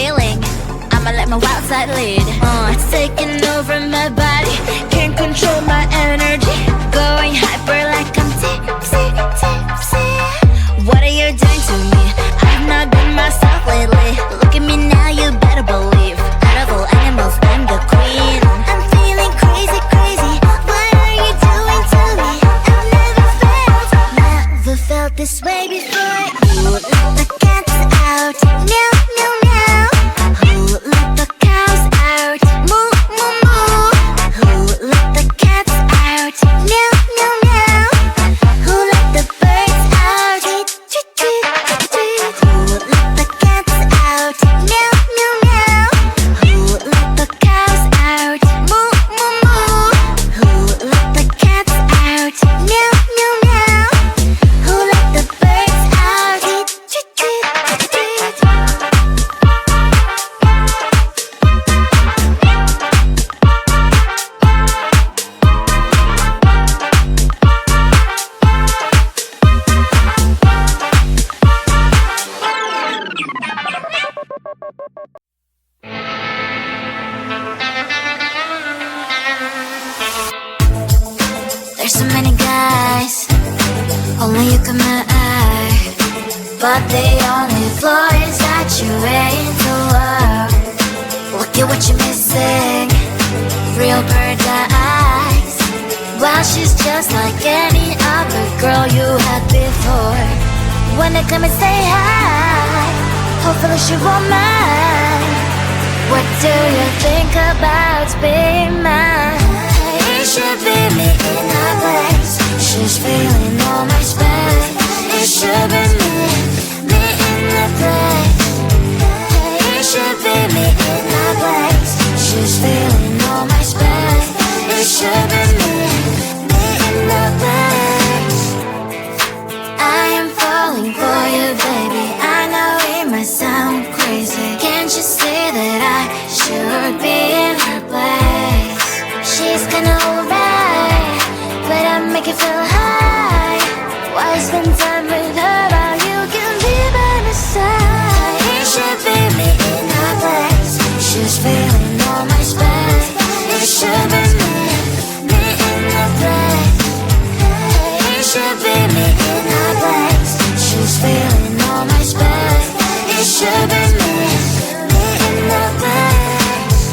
feeling. I'ma let my wild side lead. It's taking over my body, can't control my energy. Going hyper like I'm tipsy, tipsy. What are you doing to me? I've not been myself lately. Look at me now, you better believe. Out of all animals, I'm the queen. I'm feeling crazy, crazy. What are you doing to me? I've never felt this way before. Who let the cats out? Meow, meow, meow. Who let the cows out? Moo, moo, moo. Who let the cats out? Meow, meow, meow. Who let the birds out? Tweet, tweet, tweet, tweet. Who let the cats out? Meow, meow, meow. Who let the cows out? Moo, moo, moo. Who let the cats out? Meow, meow, meow. Who let the birds out? Tweet, tweet, tweet, tweet. There's so many guys, only you come my eye. But the only flaw is that you're into love. Look at what you're missing, real bird eyes. Well, she's just like any other girl you had before. Wanna come and say hi, hopefully she won't mind. What do you think about being mine? It should be me in her place. She's feeling all my space. It should be me in the place. It should be me in her place. She's feeling all my space. It should be me in the place. I am falling for you, baby. I know it might sound crazy. Can't you see that I should be in her place? She's kinda alright, but I make it feel high. Why spend time with her while you can be by my side? It should be me in her place. She's feeling all my space. It should be me in the place. It should be me in her place. She's feeling all my space. It should be me in the place.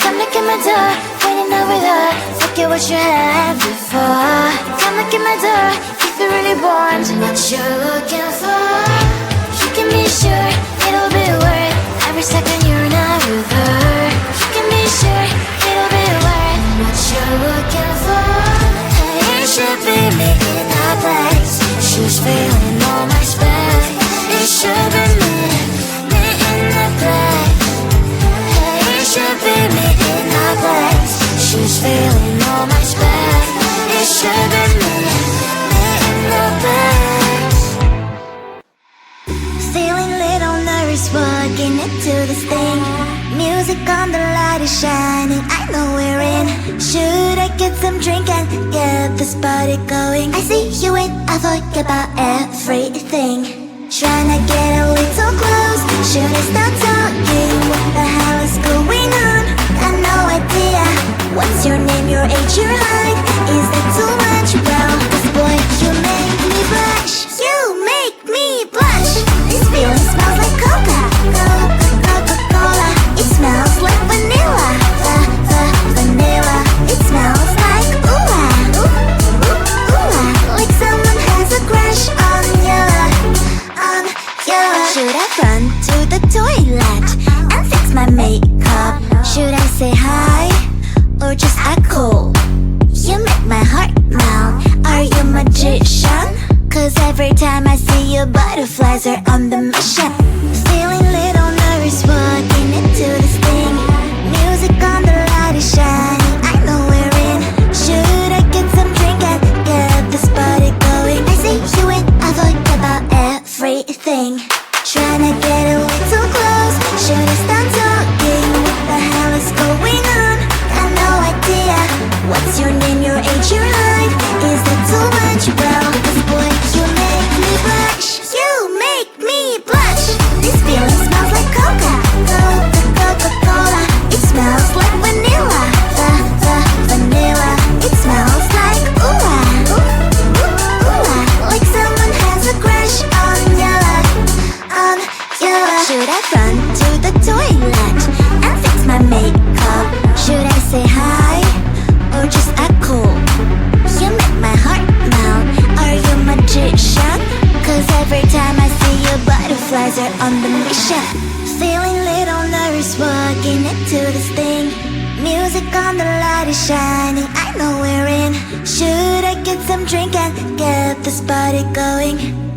Come look at my door, waiting over there. Forget what you had before. Come look at my door if you really want what you're looking for. You can be sure it'll be worth every second you're not with her. You can be sure it'll be worth what you're looking for. It should be me in her place. She's feeling all my space. It should be me in the place. It should be me in her place. She's feeling all my space. It should be me in the place. Feeling little nervous walking into this thing. Music on, the light is shining, I know we're in. Should I get some drink and get this party going? I see you and I forget about everything. Trying to get a little close. Should I start talking? What the hell is going on? Got no idea. What's your name, your age, your height? Is that too much? Well, this boy, you make me blush. You make me blush. This feeling smells like Coca-Cola. It smells like vanilla. Vanilla. It smells like ooh-ah. Ooh-ah. Like someone has a crush on you. Should I run to the toilet and fix my makeup? Should I say hi or just act cool? You make my heart melt. Are you a magician? Cause every time I see you, butterflies are on the mission. Feeling little nervous walking into this thing. Music on, the light is shining, I know we're in. Should I get some drink and get this party going? I see you and I forget about everything. Trying to get a little close. Should I start talking? What the hell is going on? Got no idea. What's your name, your age, your height? Is that too much? Well, this boy, you make me blush. You make me blush. This feeling smells like to the toilet and fix my makeup. Should I say hi or just echo? You make my heart melt. Are you a magician? Cause every time I see you, butterflies are on the mission. Feeling little nervous walking into this thing. Music on, the light is shining, I know we're in. Should I get some drink and get this party going?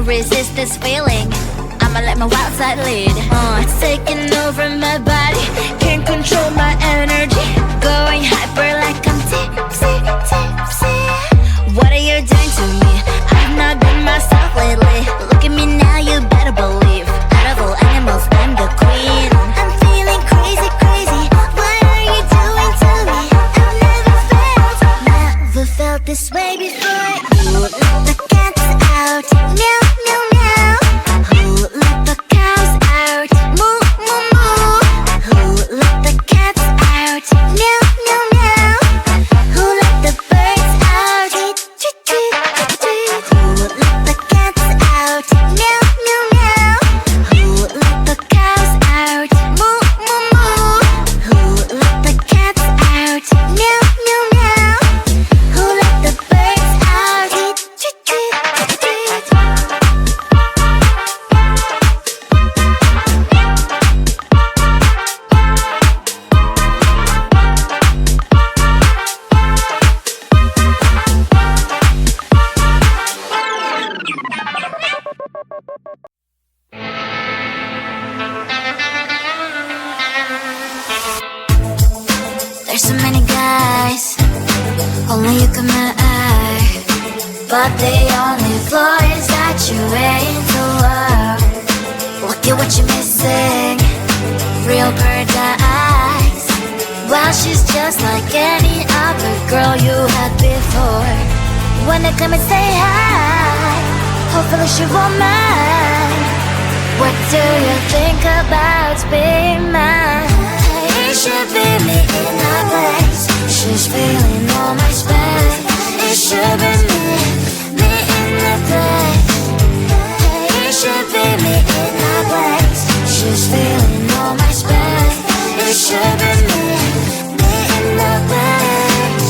Resist this feeling, I'ma let my wild side lead. It's taking over my body, can't control my energy. Going hyper like I'm tipsy, tipsy. What are you doing to me? I've not been myself lately. Look at me now, you better believe. Out of all animals, I'm the queen. I'm feeling crazy, crazy. What are you doing to me? I've never felt this way before. Ooh, let the cats out. Meow, meow, meow. Who let the cows out? Moo, moo, moo. Who let the cats out? Meow, meow, meow. Who let the birds out? Tweet, tweet, tweet, tweet. Who let the cats out? Meow, meow, meow. Who let the cows out? Moo, moo, moo. Who let the cats out? Meow, meow, meow. Who let the birds out? Tweet, tweet, tweet, tweet. There's so many guys, only you can my eye. But the only flaw is that you ain't the world. Look at what you're missing. Now she's just like any other girl you had before. When I come and say hi, hopefully she won't mind. What do you think about being mine? It should be me in her place. She's feeling all my space. It should be me in the place. It should be me in her place. She's feeling all my space. It should be me in the place.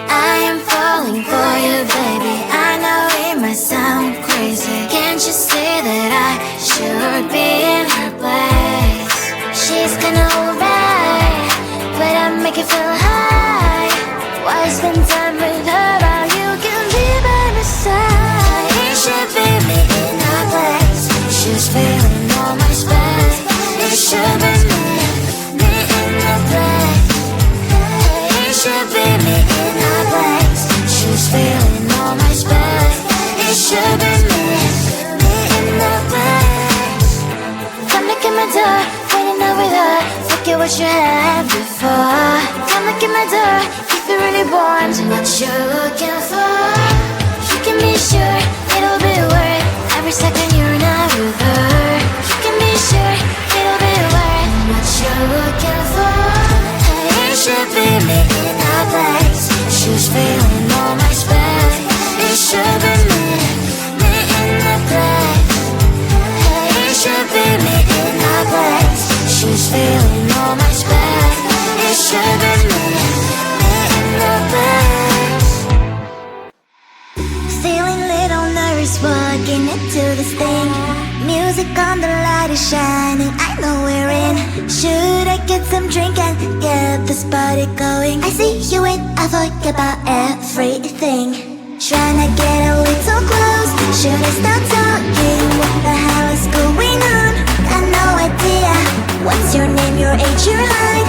I am falling for you, baby. I know it might sound crazy. Can't you see that I should be in her place? She's kinda alright, but I make you feel high. Why spend time with her while you can be by my side? It should be me in her place. She's feeling all my space. It should be me in the place. It should be me in her place. She's feeling all my space. It should be me in the place. Come look at my door, waiting out with her. Forget what you had before. Come look at my door, if you really want what you're looking for. You can be sure it'll be worth every second you're not with her. You can be sure it'll be worth what you're looking for. It should be me in her place. She's feeling all my space. It should be me in the place. It should be me in her place. She's feeling all my space. It should be me in the place. Feeling little nervous walking into this thing. Music on, the light is shining, I know we're in. Should I get some drink and get this party going? I see you and I forget about everything. Tryna get a little close, should I start talking? What the hell is going on? Got no idea. What's your name, your age, your height?